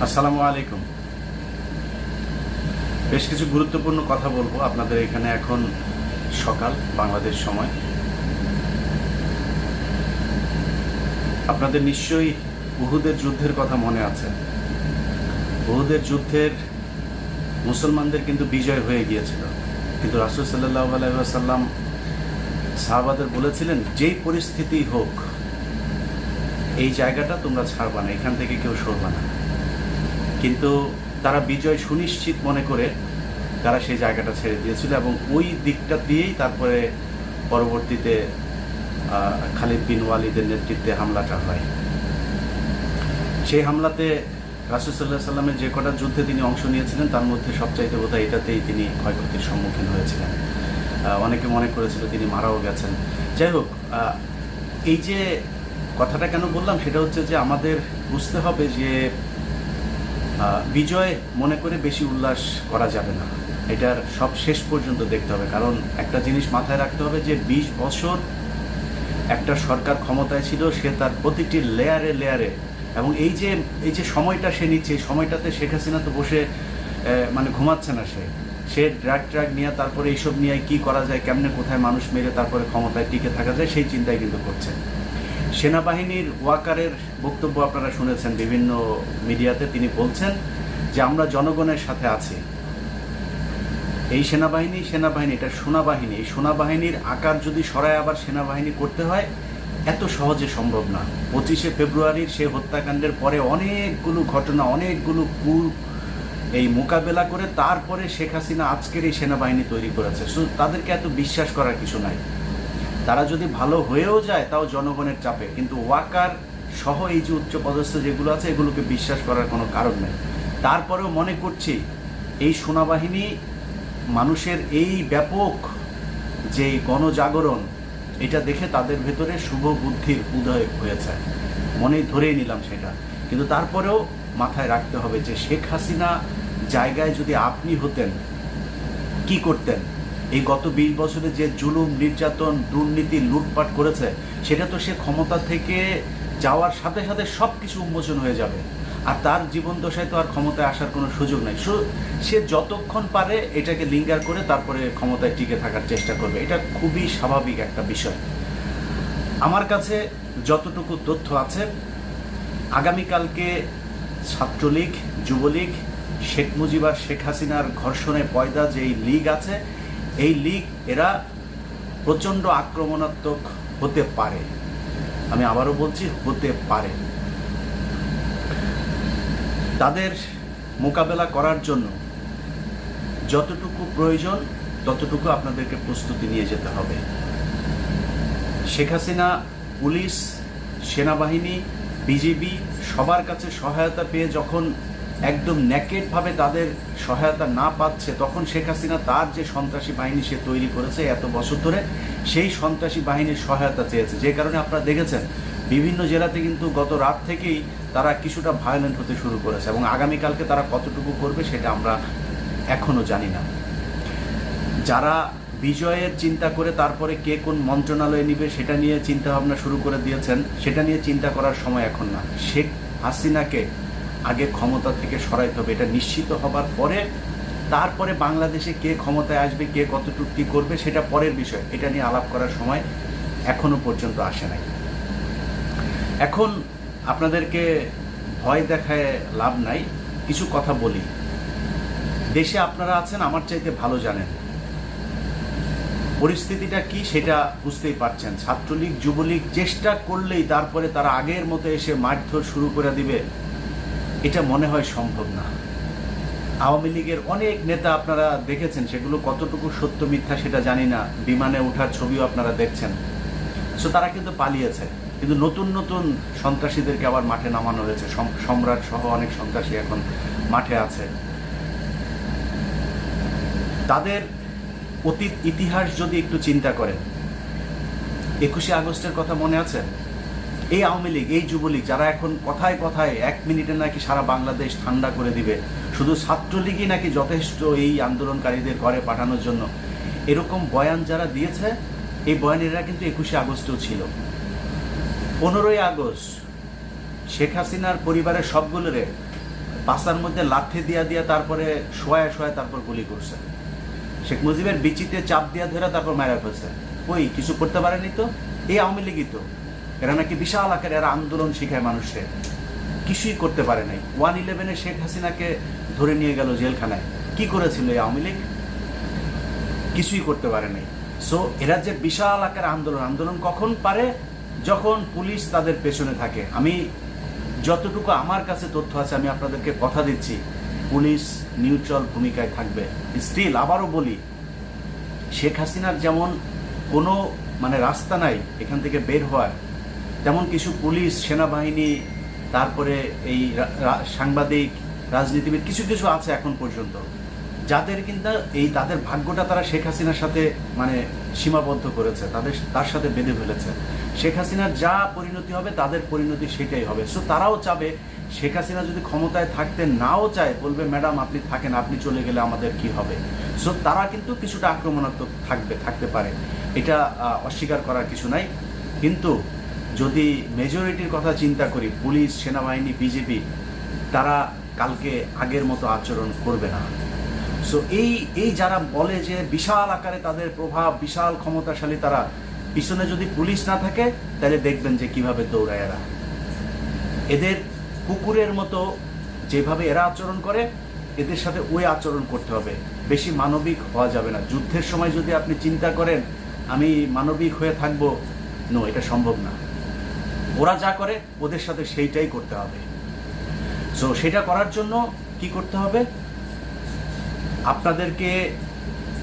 আসসালামু আলাইকুম। বেশ কিছু গুরুত্বপূর্ণ কথা বলবো আপনাদের এখানে। এখন সকাল বাংলাদেশ সময়। আপনাদের নিশ্চয়ই উহুদের যুদ্ধের কথা মনে আছে। উহুদের যুদ্ধের মুসলমানদের কিন্তু বিজয় হয়ে গিয়েছিল, কিন্তু রাসূল সাল্লাল্লাহু আলাইহি ওয়াসাল্লাম সাহাবাদের বলেছিলেন, যেই পরিস্থিতি হোক এই জায়গাটা তোমরা ছাড়বা না, এখান থেকে কেউ সরবা না। কিন্তু তারা বিজয় সুনিশ্চিত মনে করে তারা সেই জায়গাটা ছেড়ে দিয়েছিল, এবং ওই দিকটা দিয়েই তারপরে পরবর্তীতে খালিদ বিন ওয়ালিদের নেতৃত্বে হামলাটা হয়। সেই হামলাতে রাসূল সাল্লাল্লাহু আলাইহি ওয়াসাল্লামের যে কটা যুদ্ধে তিনি অংশ নিয়েছিলেন তার মধ্যে সবচাইতে বোধহয় এটাতেই তিনি ক্ষয়ক্ষতির সম্মুখীন হয়েছিলেন। অনেকে মনে করেছিল তিনি মারাও গেছেন। যাই হোক, এই যে কথাটা কেন বললাম সেটা হচ্ছে যে আমাদের বুঝতে হবে যে বিজয় মনে করে বেশি উল্লাস করা যাবে না, এটার সব শেষ পর্যন্ত দেখতে হবে। কারণ একটা জিনিস মাথায় রাখতে হবে যে 20 বছর একটা সরকার ক্ষমতায় ছিল, সে তার প্রতিটি লেয়ারে লেয়ারে, এবং এই যে সময়টা সে নিচ্ছে, এই সময়টাতে শেখ হাসিনা তো বসে ঘুমাচ্ছে না। সে ড্রাগ নিয়ে, তারপরে এইসব নিয়ে কি করা যায়, কেমনে কোথায় মানুষ মেরে তারপরে ক্ষমতায় টিকে থাকা যায়, সেই চিন্তাই কিন্তু করছে। সেনাবাহিনীর ওয়াকারের বক্তব্য আপনারা শুনেছেন বিভিন্ন মিডিয়াতে। তিনি বলছেন যে আমরা জনগণের সাথে আছি। এই সেনাবাহিনী এটা সোনাবাহিনী। এই সোনাবাহিনীর আকার যদি সরায় আবার সেনাবাহিনী করতে হয়, এত সহজে সম্ভব না। 25শে ফেব্রুয়ারির সে হত্যাকাণ্ডের পরে অনেকগুলো ঘটনা, অনেকগুলো এই মোকাবেলা করে তারপরে শেখ হাসিনা আজকের এই সেনাবাহিনী তৈরি করেছে। শুধু তাদেরকে এত বিশ্বাস করার কিছু নাই। তারা যদি ভালো হয়েও যায় তাও জনগণের চাপে, কিন্তু ওয়াকার সহ এই যে উচ্চপদস্থ যেগুলো আছে এগুলোকে বিশ্বাস করার কোনো কারণ নেই। তারপরেও মনে করছি এই সেনাবাহিনী মানুষের এই ব্যাপক যে গণজাগরণ, এটা দেখে তাদের ভেতরে শুভ বুদ্ধির উদয় হয়েছে, মনেই ধরেই নিলাম সেটা। কিন্তু তারপরেও মাথায় রাখতে হবে যে শেখ হাসিনা জায়গায় যদি আপনি হতেন কি করতেন? এই গত 20 বছরে যে জুলুম, নির্যাতন, দুর্নীতি, লুটপাট করেছে, সেটা তো সে ক্ষমতা থেকে যাওয়ার সাথে সাথে সব কিছু উন্মোচন হয়ে যাবে। আর তার জীবন দশায় তো আর ক্ষমতায় আসার কোনো সুযোগ নাই। সে যতক্ষণ পারে এটাকে লিঙ্গার করে তারপরে ক্ষমতায় টিকে থাকার চেষ্টা করবে। এটা খুবই স্বাভাবিক একটা বিষয়। আমার কাছে যতটুকু তথ্য আছে, আগামীকালকে ছাত্রলীগ, যুবলীগ, শেখ মুজিব আর শেখ হাসিনার ঘর্ষণে পয়দা যে লীগ আছে, এই লীগ এরা প্রচণ্ড আক্রমণাত্মক হতে পারে। আমি আবারও বলছি, হতে পারে। তাদের মোকাবেলা করার জন্য যতটুকু প্রয়োজন ততটুকু আপনাদেরকে প্রস্তুতি নিয়ে যেতে হবে। শেখ হাসিনা পুলিশ, সেনাবাহিনী, বিজিবি সবার কাছে সহায়তা পেয়ে যখন একদম নেকেডভাবে তাদের সহায়তা না পাচ্ছে, তখন শেখ হাসিনা তার যে সন্ত্রাসী বাহিনী সে তৈরি করেছে এত বছর ধরে, সেই সন্ত্রাসী বাহিনীর সহায়তা চেয়েছে। যে কারণে আপনারা দেখেছেন বিভিন্ন জেলাতে কিন্তু গত রাত থেকেই তারা কিছুটা ভায়োলেন্ট হতে শুরু করেছে, এবং আগামীকালকে তারা কতটুকু করবে সেটা আমরা এখনো জানি না। যারা বিজয়ের চিন্তা করে তারপরে কে কোন মন্ত্রণালয়ে নিবে সেটা নিয়ে চিন্তা ভাবনা শুরু করে দিয়েছেন, সেটা নিয়ে চিন্তা করার সময় এখন না। শেখ হাসিনাকে আগে ক্ষমতা থেকে সরাইতে হবে, এটা নিশ্চিত হবার পরে তারপরে বাংলাদেশে কে ক্ষমতায় আসবে, কে কতটুকু কি করবে সেটা পরের বিষয়। এটা নিয়ে আলাপ করার সময় এখনো পর্যন্ত আসে নাই। এখন আপনাদেরকে ভয় দেখায় লাভ নাই, কিছু কথা বলি। দেশে আপনারা আছেন, আমার চাইতে ভালো জানেন পরিস্থিতিটা কি, সেটা বুঝতেই পারছেন। ছাত্রলীগ, যুবলীগ চেষ্টা করলেই তারপরে তারা আগের মতো এসে মারধর শুরু করে দিবে, এটা মনে হয় সম্ভব না। আওয়ামী লীগের অনেক নেতা আপনারা দেখেছেন, সেগুলো কতটুকু সত্য মিথ্যা সেটা জানি না, বিমানে ওঠার ছবিও আপনারা দেখছেন। সো তারা কিন্তু পালিয়েছে, কিন্তু নতুন নতুন সন্ত্রাসীদেরকে আবার মাঠে নামানো হয়েছে। সম্রাট সহ অনেক সন্ত্রাসী এখন মাঠে আছে। তাদের অতীত ইতিহাস যদি একটু চিন্তা করেন, 21শে আগস্টের কথা মনে আছে? এই আওয়ামী লীগ, এই যুবলীগ যারা এখন কথায় কথায় 1 মিনিটে নাকি সারা বাংলাদেশ ঠান্ডা করে দিবে, শুধু ছাত্রলীগই নাকি যথেষ্ট এই আন্দোলনকারীদের ঘরে পাঠানোর জন্য, এরকম বয়ান যারা দিয়েছে, এই বয়ানেরা কিন্তু 21শে আগস্টেও ছিল। 15ই আগস্ট শেখ হাসিনার পরিবারের সবগুলোরে পাশার মধ্যে লাঠি দিয়া তারপরে শোয়া তারপর গুলি করছে। শেখ মুজিবের বিচিতে চাপ দিয়া ধরে তারপর মারা ফেলছে। ওই কিছু করতে পারেনি তো, এই আওয়ামী লীগই তো। এরা নাকি বিশাল আকারে এরা আন্দোলন শিখায় মানুষে, কিছুই করতে পারে নাই। 1/11 শেখ হাসিনাকে ধরে নিয়ে গেল জেলখানায়, কি করেছিল এই আওয়ামী লীগ? কিছুই করতে পারে নাই। সো এরা যে বিশাল আকারে আন্দোলন কখন পারে? যখন পুলিশ তাদের পেছনে থাকে। আমি যতটুকু আমার কাছে তথ্য আছে আমি আপনাদেরকে কথা দিচ্ছি, পুলিশ নিউট্রাল ভূমিকায় থাকবে। স্টিল আবারও বলি, শেখ হাসিনার যেমন কোনো রাস্তা নাই এখান থেকে বের হওয়ার, তেমন কিছু পুলিশ, সেনাবাহিনী, তারপরে এই সাংবাদিক, রাজনীতিবিদ কিছু আছে এখন পর্যন্ত, যাদের কিন্তু তাদের ভাগ্যটা তারা শেখ হাসিনার সাথে সীমাবদ্ধ করেছে, তার সাথে বেঁধে ফেলেছে। শেখ হাসিনার যা পরিণতি হবে তাদের পরিণতি সেটাই হবে। সো তারাও চাবে, শেখ হাসিনা যদি ক্ষমতায় থাকতে নাও চায়, বলবে ম্যাডাম আপনি থাকেন, আপনি চলে গেলে আমাদের কি হবে? সো তারা কিন্তু কিছুটা আক্রমণাত্মক থাকতে পারে, এটা অস্বীকার করার কিছু নাই। কিন্তু যদি মেজরিটির কথা চিন্তা করি, পুলিশ, সেনাবাহিনী, বিজেপি, তারা কালকে আগের মতো আচরণ করবে না। সো এই যারা বলে যে বিশাল আকারে তাদের প্রভাব, বিশাল ক্ষমতাশালী তারা, পিছনে যদি পুলিশ না থাকে তাহলে দেখবেন যে কিভাবে দৌড়ায় এরা। এদের কুকুরের মতো যেভাবে এরা আচরণ করে, এদের সাথে ওই আচরণ করতে হবে। বেশি মানবিক হওয়া যাবে না। যুদ্ধের সময় যদি আপনি চিন্তা করেন আমি মানবিক হয়ে থাকবো, নো, এটা সম্ভব না। ওরা যা করে ওদের সাথে সেইটাই করতে হবে। সো সেটা করার জন্য কি করতে হবে? আপনাদেরকে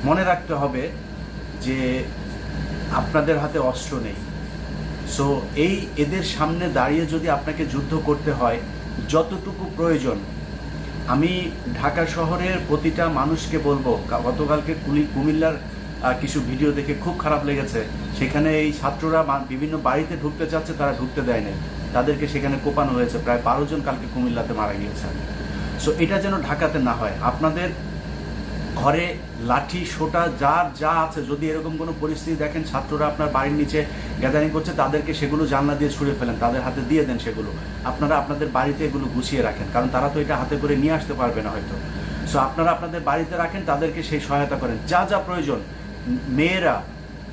মনে রাখতে হবে যে আপনাদের হাতে অস্ত্র নেই। সো এদের সামনে দাঁড়িয়ে যদি আপনাকে যুদ্ধ করতে হয়, যতটুকু প্রয়োজন, আমি ঢাকা শহরের প্রতিটা মানুষকে বলবো, গতকালকে কুমিল্লার কিছু ভিডিও দেখে খুব খারাপ লেগেছে। সেখানে এই ছাত্ররা বিভিন্ন বাড়িতে ঢুকতে চাচ্ছে, তারা ঢুকতে দেয় নাই, তাদেরকে সেখানে কোপানো হয়েছে। প্রায় 12 জন কালকে কুমিল্লাতে মারা গিয়েছে। সো এটা যেন ঢাকাতে না হয়। আপনাদের ঘরে লাঠি, সোটা, যার যা আছে, যদি এরকম কোনো পরিস্থিতি দেখেন ছাত্ররা আপনার বাড়ির নিচে গ্যাদারিং করছে, তাদেরকে সেগুলো জানলা দিয়ে ছুঁড়ে ফেলেন, তাদের হাতে দিয়ে দেন সেগুলো। আপনারা আপনাদের বাড়িতে এগুলো গুছিয়ে রাখেন, কারণ তারা তো এটা হাতে করে নিয়ে আসতে পারবে না হয়তো। সো আপনারা আপনাদের বাড়িতে রাখেন, তাদেরকে সেই সহায়তা করেন। যা যা প্রয়োজন, মেয়েরা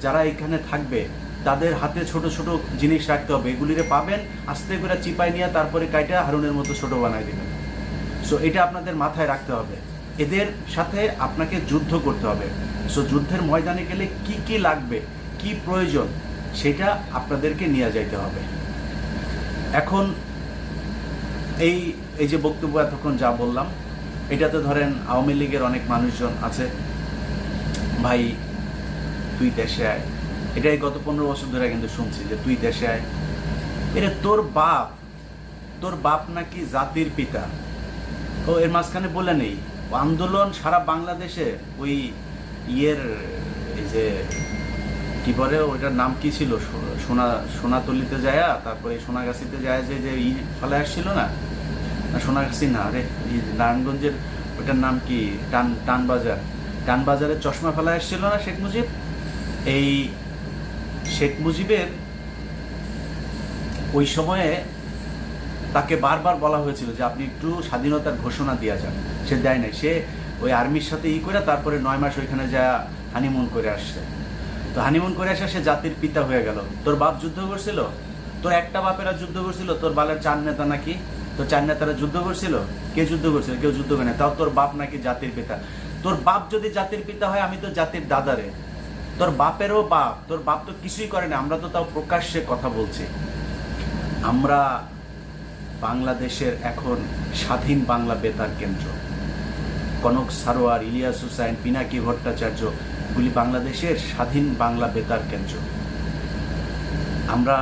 যারা এখানে থাকবে তাদের হাতে ছোট ছোট জিনিস রাখতে হবে। এগুলিরে পাবেন, আস্তে করে চিপাই নিয়ে তারপরে কাইটা হারুনের মতো ছোট বানাই দেবেন। সো এটা আপনাদের মাথায় রাখতে হবে। এদের সাথে আপনাকে যুদ্ধ করতে হবে। সো যুদ্ধের ময়দানে গেলে কি কি লাগবে, কি প্রয়োজন, সেটা আপনাদেরকে নিয়ে যাইতে হবে। এখন এই যে বক্তব্য এতক্ষণ যা বললাম, এটাতে ধরেন আওয়ামী লীগের অনেক মানুষজন আছে, ভাই তুই দেশে আয়, এটাই গত 15 বছর ধরে কিন্তু শুনছি যে তুই দেশে আয়। এটা তোর বাপ নাকি জাতির পিতা? ও এর মাঝখানে বলে নেই, আন্দোলন সারা বাংলাদেশে ওই এই যে কি বলে ওইটার নাম কি ছিল, সোনাতলিতে যায়, তারপরে সোনাগাছিতে যায় যে ফলে আসছিল না, সোনাগাছি না রে, নারায়ণগঞ্জের ওইটার নাম কি, টানবাজারে চশমা ফেলা আসছিল না শেখ মুজিব। এই শেখ মুজিবের ওই সময়ে তাকে বারবার বলা হয়েছিল যে আপনি একটু স্বাধীনতার ঘোষণা দিয়া যান, সে দেয় নাই। সে ওই আর্মির সাথে করে তারপরে 9 মাস ওইখানে যা হানিমুন করে আসছে। তো হানিমুন করে আসা সে জাতির পিতা হয়ে গেল। তোর বাপ যুদ্ধ করছিল? তোর একটা বাপেরা যুদ্ধ করছিল? তোর বালের 4 নেতা নাকি? তোর 4 নেতারা যুদ্ধ করছিল? কে যুদ্ধ করছিল? কেউ যুদ্ধ করে না। তাও তোর বাপ নাকি জাতির পিতা? তোর বাপ যদি জাতির পিতা হয়, আমি তো জাতির দাদারে। তোর বাপেরও বাপ, তোর বাপ তো কিছুই করে না। আমরা তো তাও প্রকাশ্যে কথা বলছি। আমরা বাংলাদেশের এখন স্বাধীন বাংলা বেতার কেন্দ্র। কনক সারোয়ার, ইলিয়াস হুসাইন, পিনাকি ভট্টাচার্য, এগুলি বাংলাদেশের স্বাধীন বাংলা বেতার কেন্দ্র। আমরা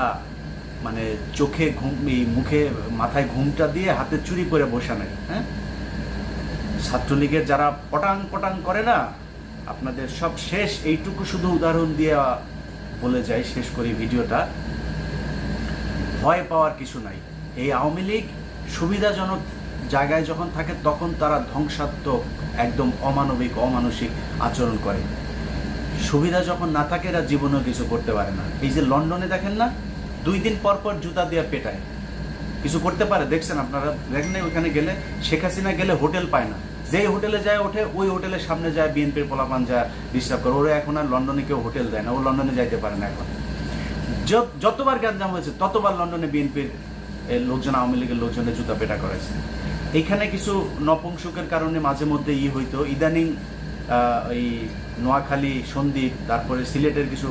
চোখে ঘুম, মুখে মাথায় ঘুমটা দিয়ে হাতে চুরি করে বসা নাই। হ্যাঁ, ছাত্রলীগের যারা পটাং করে না, আপনাদের সব শেষ। এইটুকু শুধু উদাহরণ দিয়ে বলে যাই, শেষ করি ভিডিওটা। ভয় পাওয়ার কিছু নাই। এই আওয়ামী লীগ সুবিধাজনক জায়গায় যখন থাকে তখন তারা ধ্বংসাত্মক, একদম অমানবিক, অমানসিক আচরণ করে। সুবিধা যখন না থাকে এরা জীবনেও কিছু করতে পারে না। এই যে লন্ডনে দেখেন না, 2 দিন পর পর জুতা দিয়ে পেটায়, কিছু করতে পারে? দেখছেন আপনারা, দেখেন না ওইখানে গেলে শেখ হাসিনা গেলে হোটেল পায় না, যেই হোটেলে যায় ওঠে ওই হোটেলের সামনে যায় বিএনপির পোলাপান যায় ডিস্টার্ব করে। ওরা এখন আর লন্ডনে কেউ হোটেল দেয় না, ও লন্ডনে যাইতে পারে না এখন। যতবার গ্যাঞ্জাম হয়েছে ততবার লন্ডনে বিএনপির লোকজন, আওয়ামী লীগের লোকজনের জুতা পেটা করেছে। এইখানে কিছু নপুংসকের কারণে মাঝে মধ্যে হইতো, ইদানিং এই নোয়াখালী, সন্দ্বীপ, তারপরে সিলেটের কিছু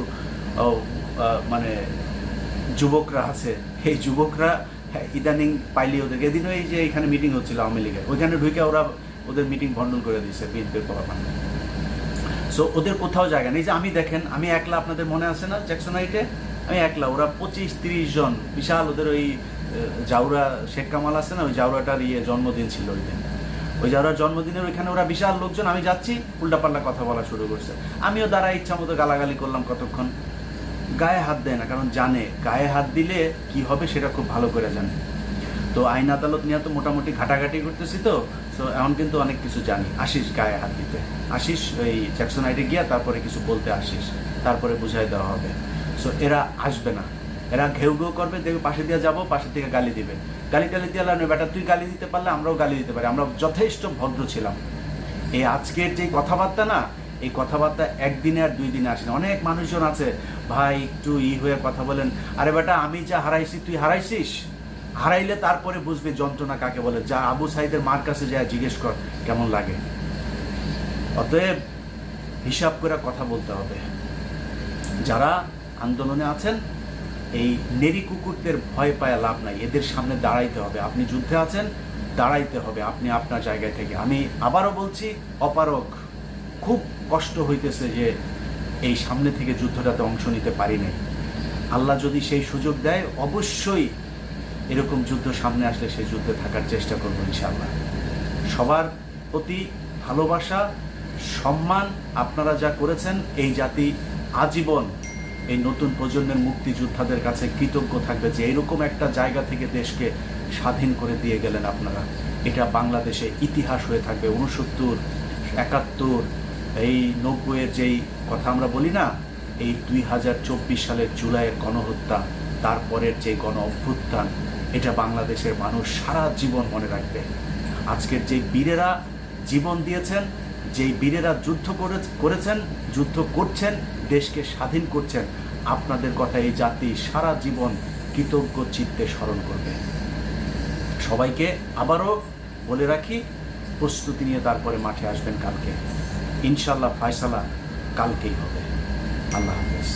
মানে যুবকরা আছে, এই যুবকরা ইদানিং পাইলি ওদেরকে। এদিনও এই যে এখানে মিটিং হচ্ছিল আওয়ামী লীগের, ওইখানে ঢুকে ওরা ওদের মিটিং ভণ্ডল করে দিচ্ছে বিএনপির পোলাপান। সো ওদের কোথাও জায়গা নেই। যে আমি দেখেন, আমি একলা, আপনাদের মনে আছে না জ্যাকসনাইটে আমি একলা, ওরা 25-30 জন, বিশাল ওদের ওই জাউরা শেখ কামাল আছে না, ওই জাউরাটার জন্মদিন ছিল ওই দিন, ওই জাউরার জন্মদিনের ওইখানে ওরা বিশাল লোকজন। আমি যাচ্ছি, উল্টাপাল্টা কথা বলা শুরু করছে। আমিও দাঁড়ায় ইচ্ছা মতো গালাগালি করলাম কতক্ষণ। গায়ে হাত দেয় না, কারণ জানে গায়ে হাত দিলে কি হবে সেটা খুব ভালো করে জানে। তো আইন আদালত নিয়ে তো মোটামুটি ঘাটাঘাটি করতেছি, তো এখন কিন্তু অনেক কিছু জানি। আসিস গায়ে হাত দিতে, আসিস ওই জ্যাকসনাইটে গিয়া তারপরে কিছু বলতে আসিস, তারপরে বুঝাই দেওয়া হবে। সো এরা আসবে না, এরা ঘেউ ঘেউ করবে, দেখবে পাশে দিয়ে যাবো, পাশে থেকে গালি দিবে। গালি দিয়ে আলাম, বেটা তুই গালি দিতে পারলে আমরাও গালি দিতে পারি। আমরা যথেষ্ট ভদ্র ছিলাম। এই আজকের যে কথাবার্তা না, এই কথাবার্তা একদিনে আর 2 দিনে আসে না। অনেক মানুষজন আছে ভাই একটু হয়ে কথা বলেন, আরে বেটা আমি যা হারাইছি তুই হারাইছিস, হারাইলে তারপরে বুঝবে যন্ত্রণা কাকে বলে। যা আবু সাইদের মার কাছে যা জিজ্ঞেস কর কেমন লাগে। অতএব হিসাব করে কথা বলতে হবে। যারা আন্দোলনে আছেন, এই নেরি কুকুরদের ভয় পায় লাভ নাই, এদের সামনে দাঁড়াইতে হবে। আপনি যুদ্ধে আছেন, দাঁড়াইতে হবে আপনি আপনার জায়গায় থেকে। আমি আবারও বলছি, অপারগ, খুব কষ্ট হইতেছে যে এই সামনে থেকে যুদ্ধটাতে অংশ নিতে পারি নাই। আল্লাহ যদি সেই সুযোগ দেয়, অবশ্যই এরকম যুদ্ধ সামনে আসলে সেই যুদ্ধে থাকার চেষ্টা করবো ইনশাআল্লাহ। সবার প্রতি ভালোবাসা, সম্মান। আপনারা যা করেছেন, এই জাতি আজীবন এই নতুন প্রজন্মের মুক্তিযোদ্ধাদের কাছে কৃতজ্ঞ থাকবে যে এরকম একটা জায়গা থেকে দেশকে স্বাধীন করে দিয়ে গেলেন আপনারা। এটা বাংলাদেশে ইতিহাস হয়ে থাকবে। 69, 71, এই 90-এর যেই কথা আমরা বলি না, এই 2024 সালের জুলাইয়ের গণহত্যা, তারপরের যে গণ অভ্যুত্থান, এটা বাংলাদেশের মানুষ সারা জীবন মনে রাখবে। আজকের যে বীরেরা জীবন দিয়েছেন, যেই বীরেরা যুদ্ধ করেছেন, যুদ্ধ করছেন, দেশকে স্বাধীন করছেন, আপনাদের কথা এই জাতি সারা জীবন কৃতজ্ঞ চিত্তে স্মরণ করবে। সবাইকে আবারও বলে রাখি, প্রস্তুতি নিয়ে তারপরে মাঠে আসবেন কালকে। ইনশাআল্লাহ ফায়সালা কালকেই হবে। আল্লাহ হাফেজ।